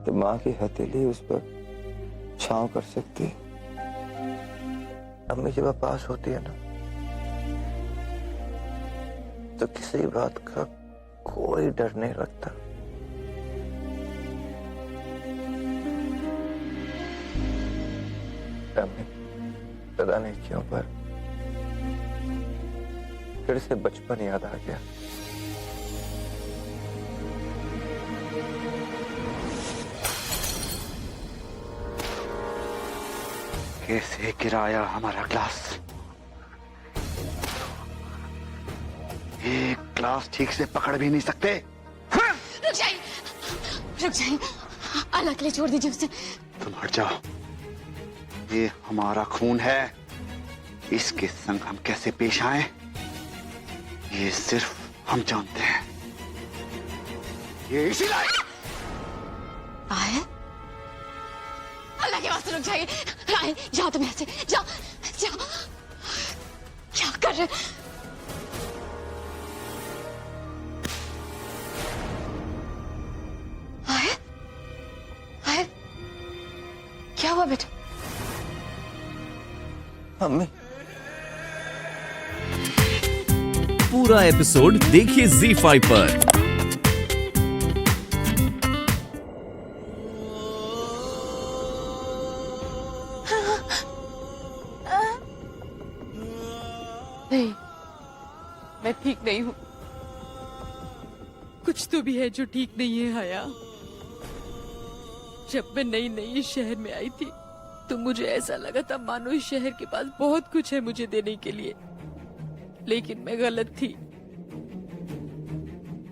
कि माँ की हथेली उस पर छांव कर सकती है। अम्मी जब आप पास होती है ना, तो किसी बात का कोई डर नहीं लगता। अम्मी पता नहीं क्यों पर फिर से बचपन याद आ गया। कैसे गिराया हमारा ग्लास। एक ग्लास ठीक से पकड़ भी नहीं सकते। रुक जाइए, रुक जाइए, अल्लाह के लिए छोड़ दीजिए उसे। तुम हट जाओ, ये हमारा खून है। इसके संग हम कैसे पेश आए ये सिर्फ हम जानते हैं। ये इसी लायक आए, अल्लाह के वास्ते रुक जाइए। आए, जाओ तुम ऐसे, जाओ जाओ। क्या कर रहे? आए, आए, क्या हुआ बेटा? अम्मी पूरा एपिसोड देखिए ZEE5 पर। नहीं, मैं ठीक नहीं हूँ। कुछ तो भी है जो ठीक नहीं है हया। जब मैं नई नई इस शहर में आई थी तो मुझे ऐसा लगा था मानो इस शहर के पास बहुत कुछ है मुझे देने के लिए, लेकिन मैं गलत थी।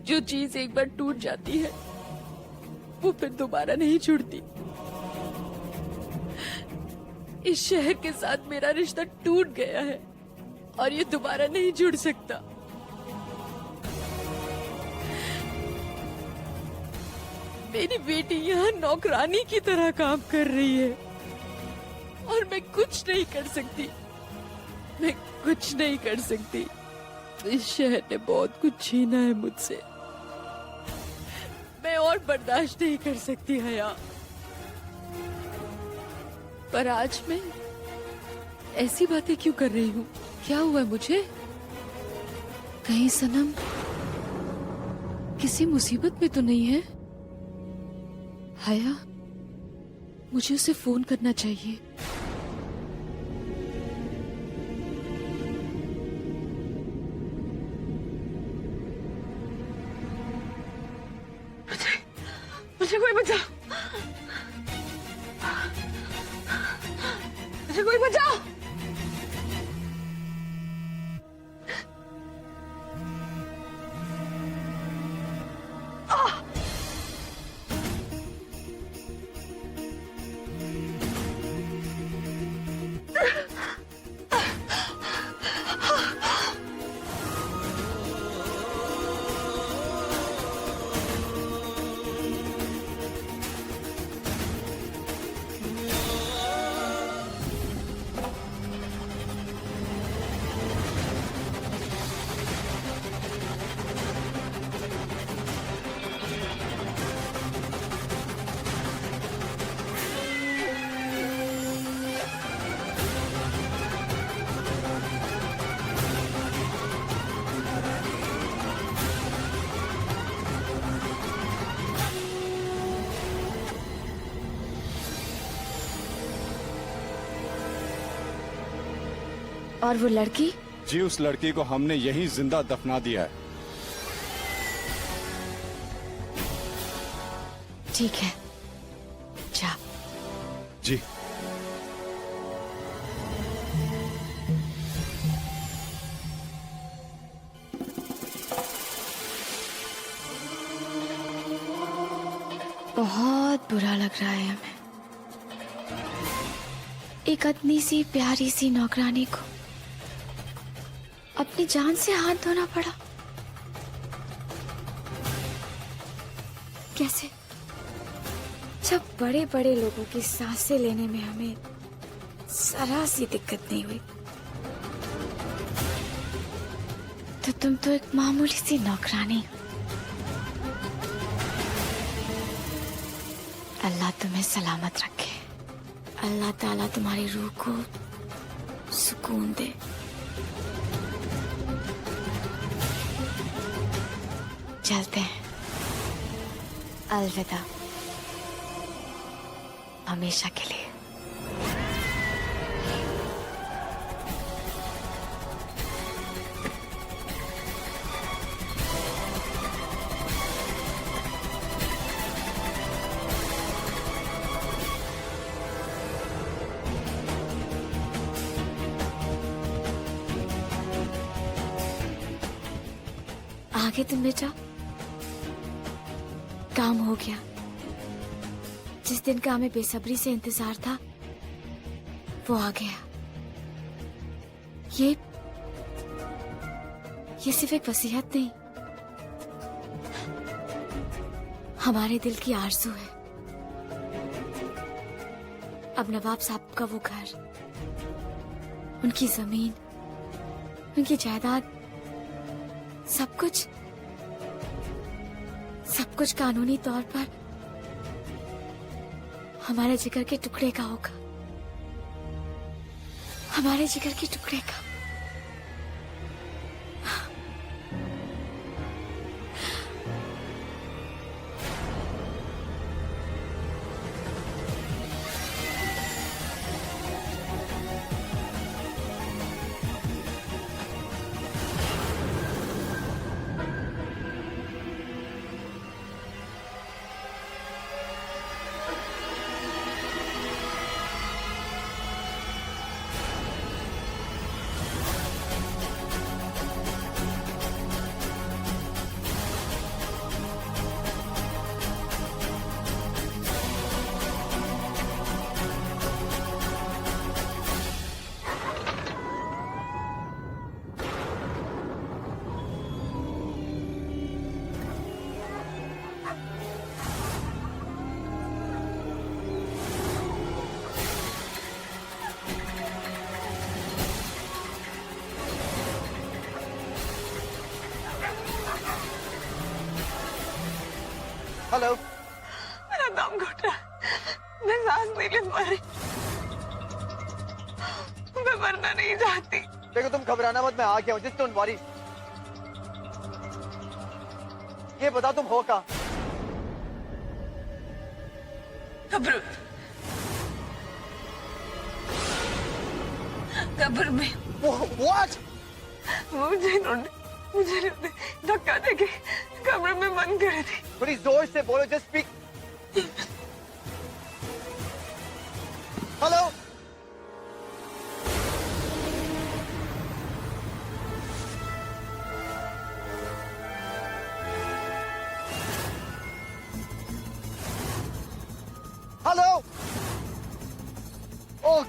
जो चीज एक बार टूट जाती है वो फिर दोबारा नहीं जुड़ती। इस शहर के साथ मेरा रिश्ता टूट गया है और ये दोबारा नहीं जुड़ सकता। मेरी बेटी यहाँ नौकरानी की तरह काम कर रही है और मैं कुछ नहीं कर सकती। मैं कुछ नहीं कर सकती। इस शहर ने बहुत कुछ छीना है मुझसे। मैं और बर्दाश्त नहीं कर सकती हया। पर आज मैं ऐसी बातें क्यों कर रही हूँ? क्या हुआ मुझे? कहीं सनम किसी मुसीबत में तो नहीं है? हया, मुझे उसे फोन करना चाहिए। मुझे कोई बचाओ, मुझे कोई बचाओ। और वो लड़की? जी, उस लड़की को हमने यहीं जिंदा दफना दिया है। ठीक है, जा। जी। बहुत बुरा लग रहा है हमें। एक इतनी सी प्यारी सी नौकरानी को अपनी जान से हाथ धोना पड़ा। कैसे? जब बड़े बड़े लोगों की सांसें लेने में हमें जरा सी दिक्कत नहीं हुई, तो तुम तो एक मामूली सी नौकरानी। अल्लाह तुम्हें सलामत रखे। अल्लाह ताला तुम्हारी रूह को सुकून दे। चलते हैं, अलविदा हमेशा के लिए। आगे तुम बेटा, काम हो गया। जिस दिन का हमें बेसब्री से इंतजार था वो आ गया। ये सिर्फ एक वसीयत नहीं, हमारे दिल की आरज़ू है। अब नवाब साहब का वो घर, उनकी जमीन, उनकी जायदाद, सब कुछ कानूनी तौर पर हमारे जिगर के टुकड़े का होगा, हमारे जिगर के टुकड़े का। हेलो। मेरा दम घुट रहा है, मैं सांस नहीं ले पा रही, मैं मरना नहीं चाहती। देखो तुम घबराना मत, मैं आ गया हूँ। Just don't worry. ये बता तुम हो कहाँ? कब्र में। What? मुझे धक्का देके कब्र में बंद करे थी। थोड़ी जोर से बोलो, जस्ट स्पीक। हेलो। हेलो। ओह,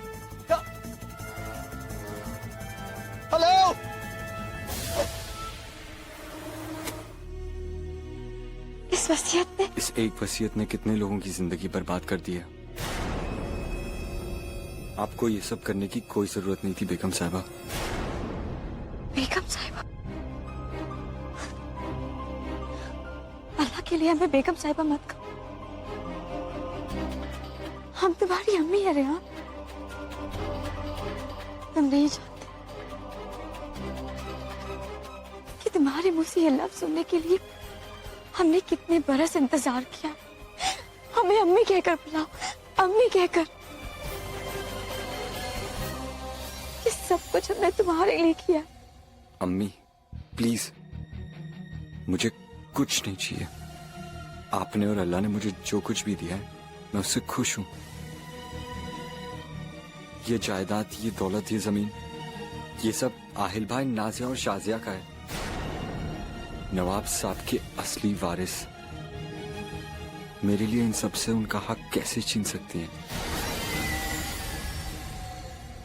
हेलो। इस वसीयत ने, इस एक वसीयत ने कितने लोगों की जिंदगी बर्बाद कर दी है। आपको ये सब करने की कोई जरूरत नहीं थी बेगम साहिबा। बेगम साहिबा? अल्लाह के लिए हमें बेगम साहिबा मत कहो। हम तुम्हारी अम्मी है रेहान। तुम नहीं जानते कि तुम्हारे मुंह से ये लफ्ज सुनने के लिए हमने कितने बरस इंतजार किया। हमें अम्मी कहकर बुलाओ, अम्मी कहकर। ये सब कुछ हमने तुम्हारे लिए किया। अम्मी प्लीज, मुझे कुछ नहीं चाहिए। आपने और अल्लाह ने मुझे जो कुछ भी दिया है मैं उससे खुश हूं। ये जायदाद, ये दौलत, ये जमीन, ये सब आहिल भाई, नाजिया और शाजिया का है। नवाब साहब के असली वारिस मेरे लिए इन सब से उनका हक कैसे छीन सकती हैं?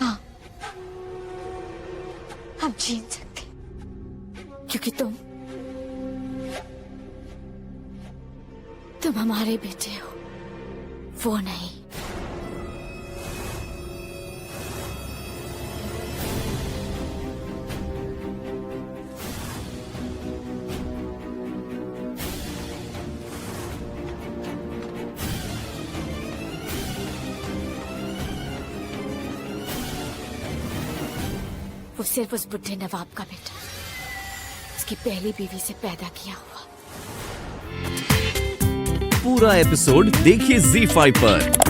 हाँ, हम छीन सकते, क्योंकि तुम हमारे बेटे हो, वो नहीं। वो सिर्फ उस बुढ़े नवाब का बेटा, उसकी पहली बीवी से पैदा किया हुआ। पूरा एपिसोड देखिए ZEE5 पर।